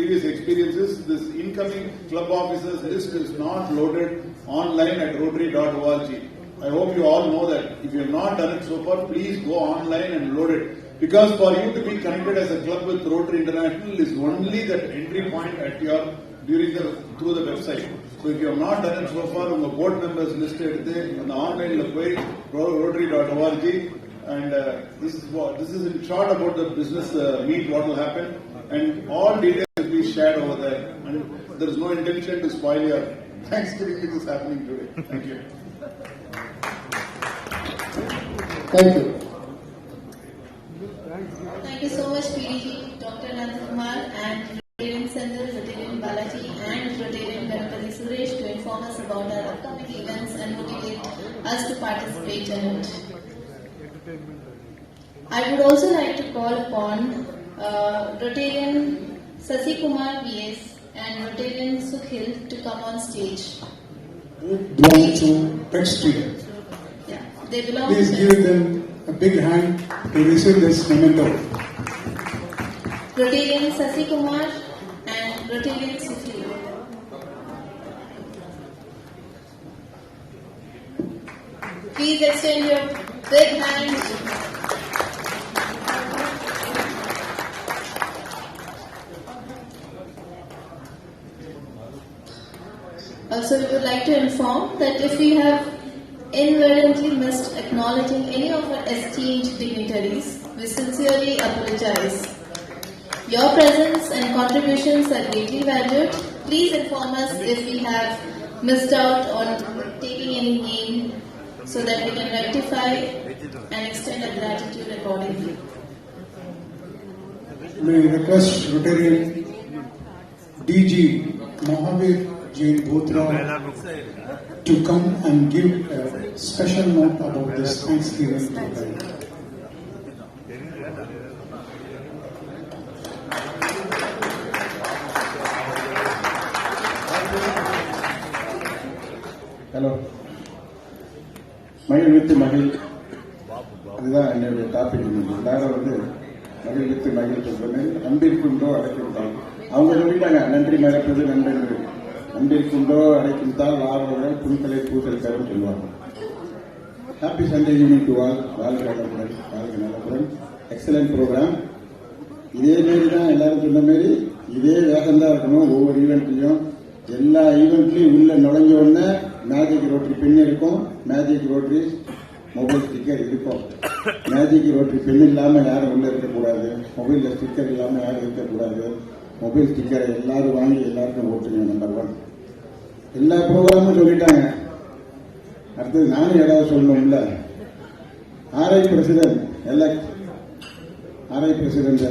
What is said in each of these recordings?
previous experiences, this incoming club officers list is not loaded online at rotary.org. I hope you all know that. If you have not done it so far, please go online and load it. Because for you to be connected as a club with Rotary International is only that entry point at your through the website. So if you have not done it so far, your board members listed on the online rotary.org, and this is in short about the business meet, what will happen, and all details will be shared over there. And there is no intention to spoil your Thanksgiving which is happening today. Thank you. Thank you. Thank you so much, PDG, Dr. Nandakumar, and Rotarian Sandal, Rotarian Balaji, and Rotarian Ganapati Suresh to inform us about our upcoming events and motivate us to participate in it. I would also like to call upon Rotarian Sasikumar VS and Rotarian Sukhil to come on stage. Who belong to Pet Street. Yeah, they belong. Please give them a big hand to receive this memento. Rotarian Sasikumar and Rotarian Sukhil. Please extend your big hand. Also, we would like to inform that if we have inadvertently missed acknowledging any of our esteemed dignitaries, we sincerely apologize. Your presence and contributions are greatly valued. Please inform us if we have missed out on taking any name so that we can rectify and extend our gratitude accordingly. May I request Rotarian DG Mahavir Jain Bhotra to come and give a special note about this Thanksgiving program. Hello, மகிழ் with மகிழ், அதுதான் என்னுடைய topic. எல்லாரும் மகிழ் with மகிழ் சொல்றது அன்பிற்குண்டோ அடைக்கின்றால் அவங்க சொல்லிட்டாங்க. நன்றி மறப்பது நன்றி, அன்பிற்குண்டோ அடைக்கின்றால் ஆர்வலர்கள் புண்களை பூசல் தரும் சொல்லுவாங்க. Happy Sunday evening to all. வாழ்க நலமுடன், வாழ்க நலமுடன். Excellent programme. இதே மாரி தான் எல்லாரும் சொன்ன மாரி இதே வேகம் தான் இருக்கணும். ஒவ்வொரு ஈவெண்ட்லையும் எல்லா ஈவெண்ட்லையும் உள்ள நுழைஞ்ச உடனே மேஜிக் ரோட்டரி பெண் இருக்கும், மேஜிக் ரோட்டரி மொபைல் ஸ்டிக்கர் இருக்கும். மேஜிக் ரோட்டரி பெண் இல்லாம யாரும் உள்ள இருக்கக்கூடாது, மொபைல்ல ஸ்டிக்கர் இல்லாம யாரும் இருக்கக்கூடாது. மொபைல் ஸ்டிக்கரை எல்லாரும் வாங்கி எல்லாருக்கும் ஓட்டுங்க. நம்பர் 1. எல்லா ப்ரோக்ராமும் சொல்லிட்டாங்க. அடுத்தது நானும் ஏதாவது சொல்லணும்ல. ஆர்ஐ பிரசிடென்ட்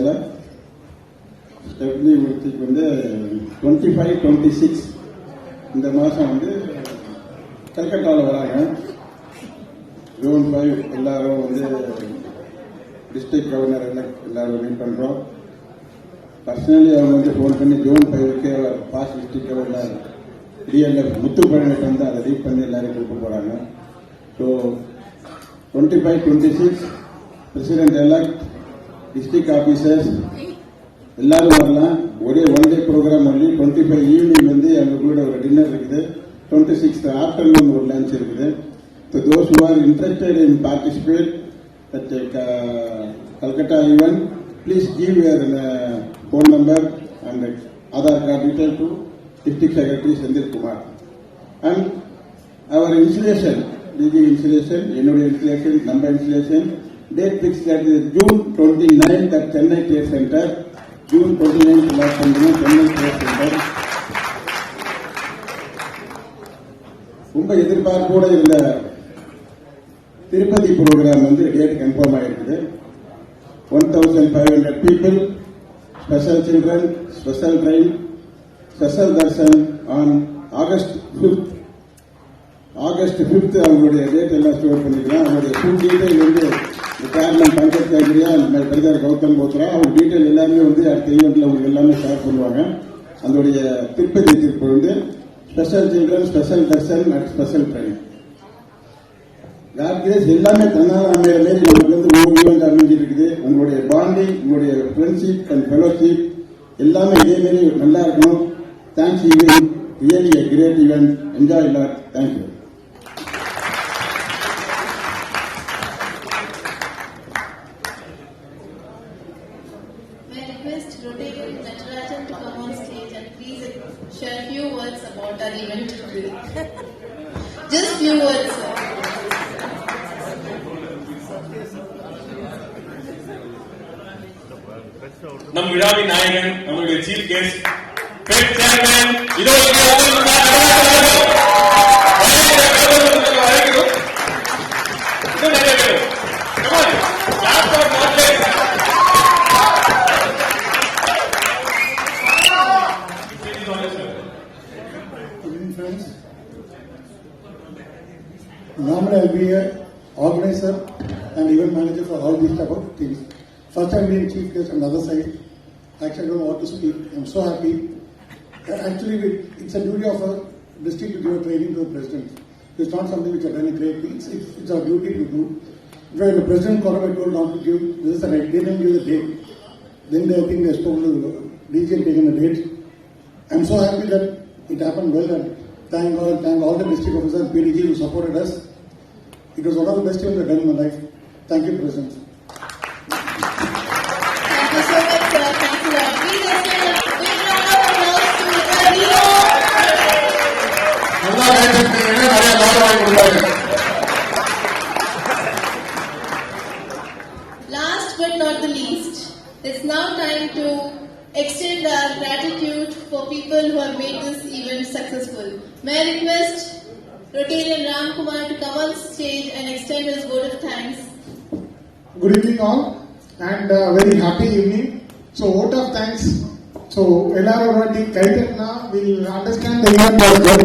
எல்லாம் ஸ்டெப்னி உறுதிக்கு 25, 26 இந்த மாசம் கல்கட்டாவில் வராங்க. ஜூன் 5 எல்லாரும் டிஸ்ட்ரிக்ட் கவர்னர் எல்லாரும் மீட் பண்றோம். பர்சனலி அவங்க போன் பண்ணி ஜூன் 5க்கு பாஸ்ட் டிஸ்ட்ரிக்ட் கவர்னர் டிஎல்எஃப் முத்துப்பழனிட்டு அதை ரீட் பண்ணி எல்லாரும் கொடுக்க போறாங்க. So 25, 26 president elect, district officers எல்லாரும் வரலாம். ஒரே one day programme only. 25 evening எங்களுக்குள்ள ஒரு டின்னர் இருக்குது. 26 ஆஃப்டர்நூன் ஒரு லஞ்ச் இருக்குது. So those who are interested in participate at Calcutta event, please give your phone number and Aadhaar card detail to District Secretary Sandil Kumar. And our installation, DG installation, என்னுடைய installation, number installation, date fixed that is June 29th at Chennai Trade Center. June 29th last Sunday, Chennai Trade Center. ரொம்ப எதிர்பார்ப்போட இருந்த Tirupati program date confirm ஆயிருக்குது. 1500 people, special children, special train, special darshan on August 5th. August 5th அவங்களுடைய date எல்லாம் store பண்ணிக்கலாம். அவங்களுடைய full detail chairman Pankaj Kankaria, brother Gautam Bothra, அவங்க detail எல்லாமே அடுத்த ஈவெண்ட்ல உங்களுக்கு எல்லாமே ஷேர் பண்ணுவாங்க. அதோடைய திருப்பதி திருப்பு special children, special darshan and special train. God's grace எல்லாமே தன்னால அமைகிற மாரி நமக்கு ஒவ்வொரு ஈவெண்ட் அமைஞ்சிட்டு இருக்குது. உங்களுடைய பாண்டிங், உங்களுடைய ஃப்ரெண்ட்ஷிப் அண்ட் ஃபெலோஷிப் எல்லாமே இதே மாதிரி நல்லா இருக்கணும். Thanks event, really a great event. Enjoy a lot. Thank you. May I request Rotarian Natarajan to come on stage and please share few words about our event today. Just few words, sir. நம் விழாவின் நாயகன், நம்முடைய chief guest, fed chairman, இதோ Friends, normally I'll be an organizer and event manager for all these type of things. First time being chief guest on the other side, actually I don't know what to speak. I'm so happy. Actually, it's a duty of a district to give a training to the president. It's not something which I've done a great thing. It's our duty to do. When the president called up, I told not to give this, and I didn't give the date. Then I think they spoke to the DJ and taken the date. I'm so happy that it happened well, and thank God and thank all the district officers and PDG who supported us. It was one of the best events I've done in my life. Thank you, President. Thank you so much, sir. Thanks a lot. Please let's give a big round of applause to Rio. Last but not the least, it's now time to extend our gratitude for people who have made this event successful. May I request Rotarian Ram Kumar to come on stage and extend his vote of thanks. Good evening all, and very happy evening. So vote of thanks. So ellarum vandi kaitana will understand the event was good.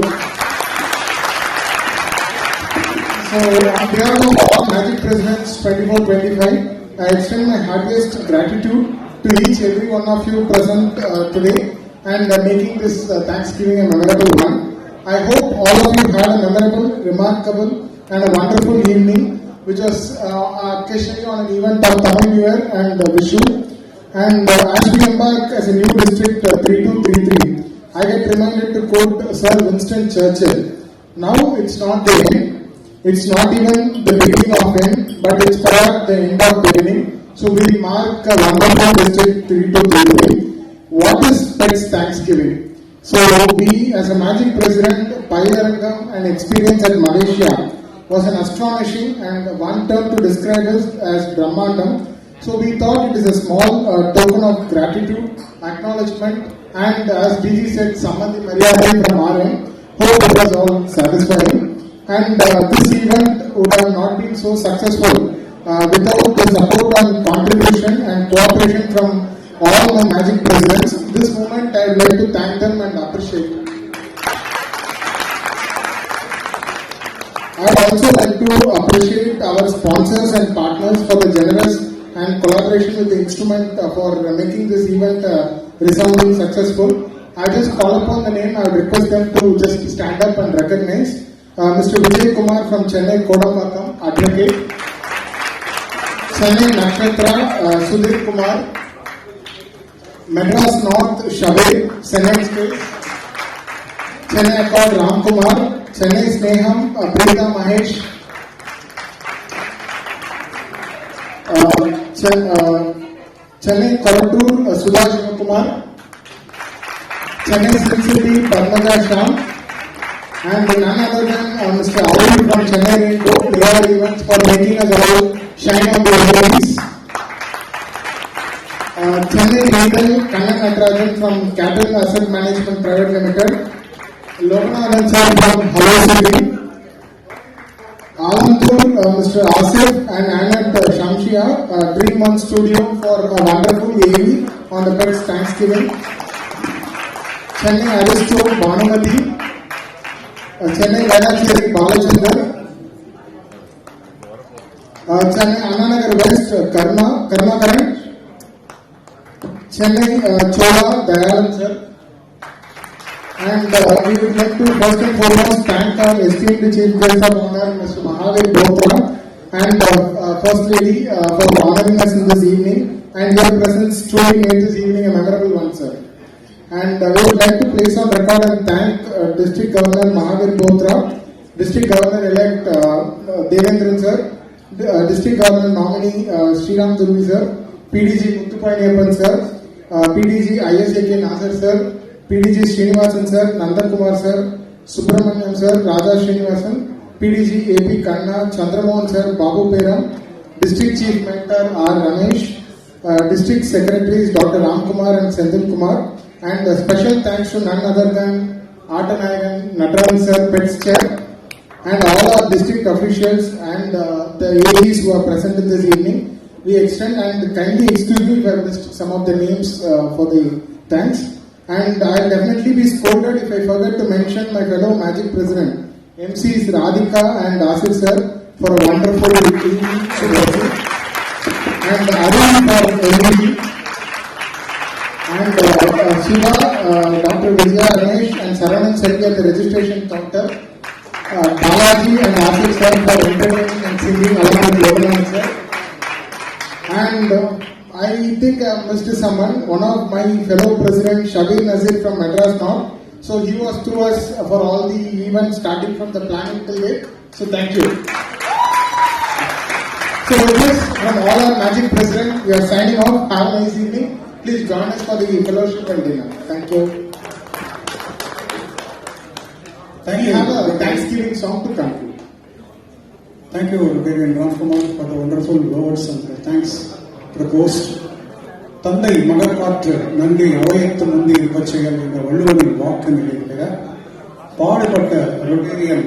So on behalf of all Magic Presidents 24-25, I extend my happiest gratitude to each every one of you present today and making this Thanksgiving a memorable one. I hope all of you had a memorable, remarkable and a wonderful evening, which was occasionally on an event of Tamil New Year and Vishu. And as we embark as a new district 3233, I get reminded to quote Sir Winston Churchill. Now it's not the end, it's not even the beginning of end, but it's perhaps the end of beginning. So we mark a wonderful district 3233. What is Pet's Thanksgiving? So we as a Magic President, Paiyarangam and experience at Malaysia was an astonishing and one term to describe us as Brahmandam. So we thought it is a small token of gratitude, acknowledgement, and as DG said, Samadhi Maryadai from our end. Hope it was all satisfying. And this event would have not been so successful without the support and contribution and cooperation from all the Magic Presidents. This moment I would like to thank them and appreciate. I would also like to appreciate our sponsors and partners for the generous and collaboration with the instrument for making this event resounding successful. I just call upon the name. I would request them to just stand up and recognize. Mr. Vijay Kumar from Chennai Kodambakam, Advocate. Chennai Nakshatra, Sudhir Kumar. Madras North, Shabir, Senate State. Chennai Accord, Ram Kumar. Chennai Sneham, Prita Mahesh. Chennai Korattur, Sudha Shivakumar. Chennai City, Padmaja Sham. And none other than Mr. Audi from Chennai Rainbow, PR Events for making us all shine on the ladies. Chennai Natal, Kannan Natarajan from Capital Asset Management Private Limited. Lokanath sir from Hello City. Alamtur, Mr. Asif and Annette Shamshia, Dream One Studio for a wonderful AV on the Pet's Thanksgiving. Chennai Aristo, Banamati. Chennai Vayacheri Balachandar. Chennai Annanagar West, Karma Karan. Chennai Chola Dayalan sir. And we would like to first and foremost thank our esteemed Chief Guest of Honor, Mr. Mahavir Bothra, and First Lady for honoring us in this evening, and your presence truly made this evening a memorable one, sir. And we would like to place on record and thank District Governor Mahavir Bothra, District Governor-elect Devendran sir, District Governor nominee Sriram Durvi sir, PDG Muthupaliyappan sir, PDG ISAK Nasir sir, PDG Srinivasan sir, Nandan Kumar sir, Subramaniam sir, Raja Srinivasan, PDG AP Kanna, Chandramohan sir, Babu Peram, District Chief Mentor R. Ramesh, District Secretaries Dr. Ram Kumar and Senthil Kumar, and a special thanks to none other than Atanayagan Natarajan sir, PETS chair, and all our district officials and the ADs who are present in this evening. We extend and kindly excuse me if I missed some of the names for the thanks. And I'll definitely be scolded if I forget to mention my fellow Magic President, MCs Radhika and Asif sir, for a wonderful evening. And Arun for MVP. And Shiva, Dr. Vijaya Ramesh and Saranan Sethi at the registration counter. Balaji and Asif sir for entertaining and singing along with Logan sir. And I think I missed someone, one of my fellow president Shabir Nazir from Madras North. So he was to us for all the events starting from the planning till date. So thank you. So with this, from all our Magic President, we are signing off. Have a nice evening. Please join us for the fellowship and dinner. Thank you. Thank We you. have a Thanksgiving song to conclude. Thank you, Rotarian Ramkumar, for the wonderful words and thanks to the host. தந்தை மகக்காற்று நன்றி அவயத்து முந்தி இருப்பச்செயல் என்ற வள்ளுவரின் வாக்கு நிலையில பாடுபட்ட Rotarian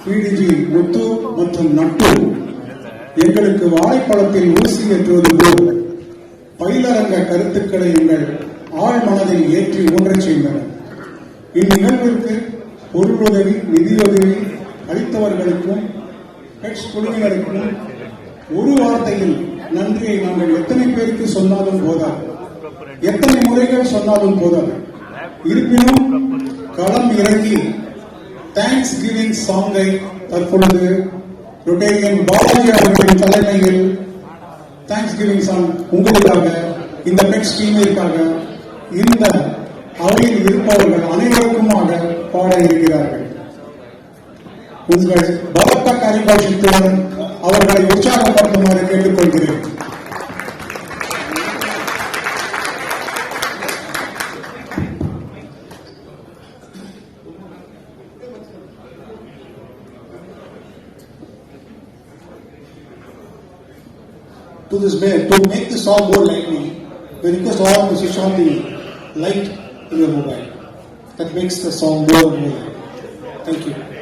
PDG முத்து மற்றும் நட்டு எங்களுக்கு வாழைப்பழத்தில் ஊசி ஏற்றுவது போல் பயிலரங்க கருத்துக்களை எங்கள் ஆழ் மனதில் ஏற்றி ஊன்றச் செய்தனர். இந்நிகழ்விற்கு பொருளுதவி நிதியுதவி அளித்தவர்களுக்கும் பெட்ஸ் குழுவினருக்கும் ஒரு வார்த்தையில் நன்றியை நாங்கள் எத்தனை பேருக்கு சொன்னாலும் போதாது, எத்தனை முறைகள் சொன்னாலும் போதாது. இருப்பினும் களம் இறங்கி தேங்க்ஸ் கிவிங் சாங்கை தற்பொழுது ரொட்டேரியன் பாலாஜி அவர்களின் தலைமையில் தேங்க்ஸ் கிவிங் சாங் உங்களுக்காக, இந்த பெட்ஸ் டீமிற்காக, இந்த அவையில் இருப்பவர்கள் அனைவருக்குமாக பாட இருக்கிறார்கள். உங்கள் பலத்த கரிகோஷத்துடன் அவர்களை உற்சாகப்படுத்துமாறு கேட்டுக்கொள்கிறேன். To make the song more lively, we request all to switch on the light in your mobile. That makes the song more and more lively. Thank you.